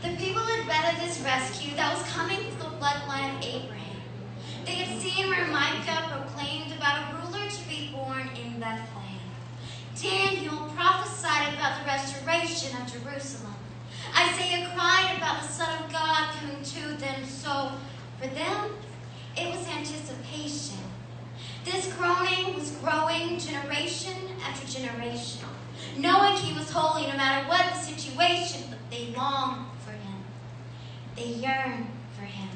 The people had read of this rescue that was coming from the bloodline of Abraham. They had seen where Micah proclaimed about a ruler to be born in Bethlehem. Daniel prophesied about the restoration of Jerusalem. Isaiah cried about the Son of God coming to them. So, for them, it was anticipation. This groaning was growing generation after generation, knowing he was holy no matter what the situation, but they longed for him. They yearned for him.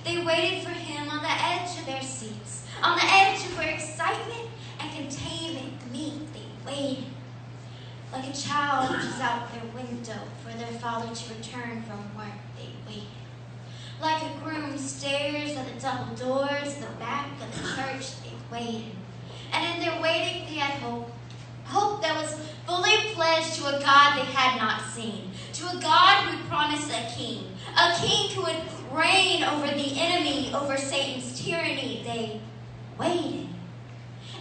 They waited for him on the edge of their seats, on the edge of where excitement and containment meet. They waited. Like a child reaches out their window for their father to return from work, they waited. Like a groom stares at the double doors at the back of the church, they waited. And in their waiting, they had hope. Hope that was fully pledged to a God they had not seen, to a God who promised a king who would reign over the enemy, over Satan's tyranny. They waited.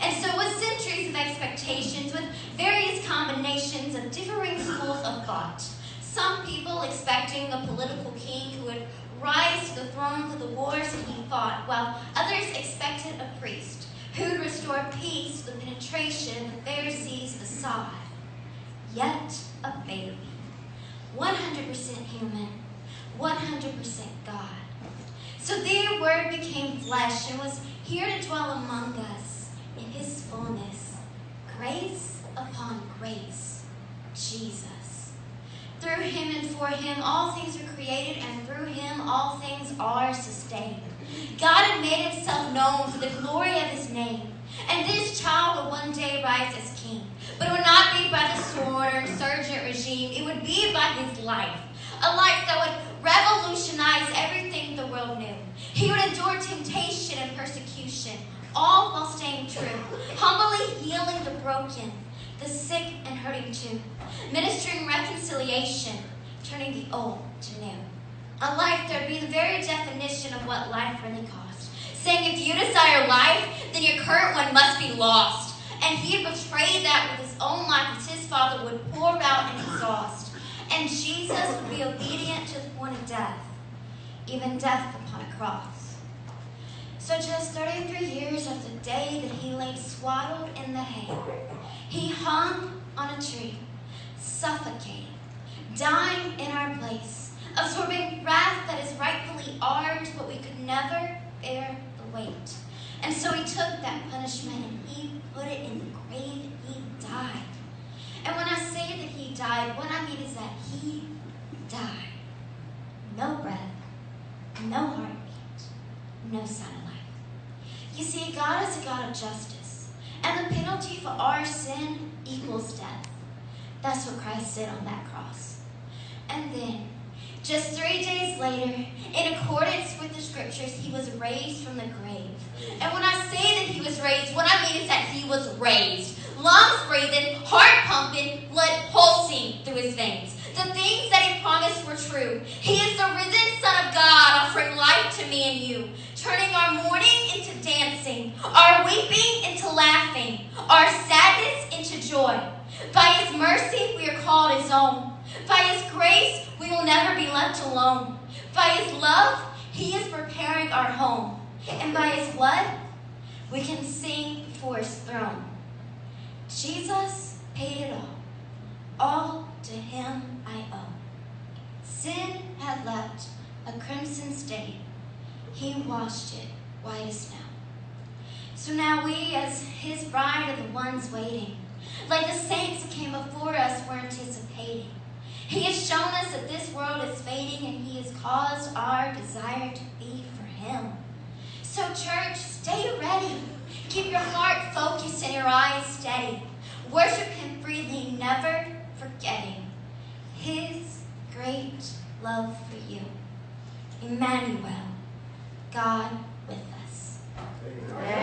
And so with centuries of expectations, with various combinations of differing schools of thought, some people expecting a political king who would rise to the throne for the wars that he fought, while others expected a priest who would restore peace to the penetration of the Pharisees' facade. Yet a baby, 100% human, 100% God. So their word became flesh and was here to dwell among us in his fullness, grace upon grace, Jesus. Through him and for him, all things are created, and through him, all things are sustained. God had made himself known for the glory of his name, and this child would one day rise as king. But it would not be by the sword or insurgent regime. It would be by his life, a life that would revolutionize everything the world knew. He would endure temptation and persecution, all while staying true, humbly healing the broken, the sick and hurting too, ministering reconciliation, turning the old to new. A life that would be the very definition of what life really cost, saying if you desire life, then your current one must be lost. And he had betrayed that with his own life as his Father would pour out and exhaust. And Jesus would be obedient to the point of death, even death upon a cross. So just 33 years after the day that he lay swaddled in the hay, he hung on a tree, suffocating, dying in our place, absorbing wrath that is rightfully ours, but we could never bear the weight. And so he took that punishment and he put it in the grave and he died. And when I say that he died, what I mean is that he died. No breath, no heartbeat, no sign of life. You see, God is a God of justice, and the penalty for our sin equals death. That's what Christ did on that cross. And then, just 3 days later, in accordance with the scriptures, he was raised from the grave. And when I say that he was raised, what I mean is that he was raised. Lungs breathing, heart pumping, blood pulsing through his veins. The things that he promised were true. He is the risen Son of God, offering life to me and you, turning our mourning into dancing, our weeping into laughing, our sadness into joy. By his mercy, we are called his own. By his grace, we will never be left alone. By his love, he is preparing our home. And by his blood, we can sing before his throne. Jesus paid it all. All to him I owe. Sin had left a crimson stain. He washed it white as snow. So now we, as his bride, are the ones waiting. Like the saints who came before us, we're anticipating. He has shown us that this world is fading, and he has caused our desire to be for him. So church, stay ready. Keep your heart focused and your eyes steady. Worship him freely, never forgetting his great love for you. Emmanuel, God with us. Amen.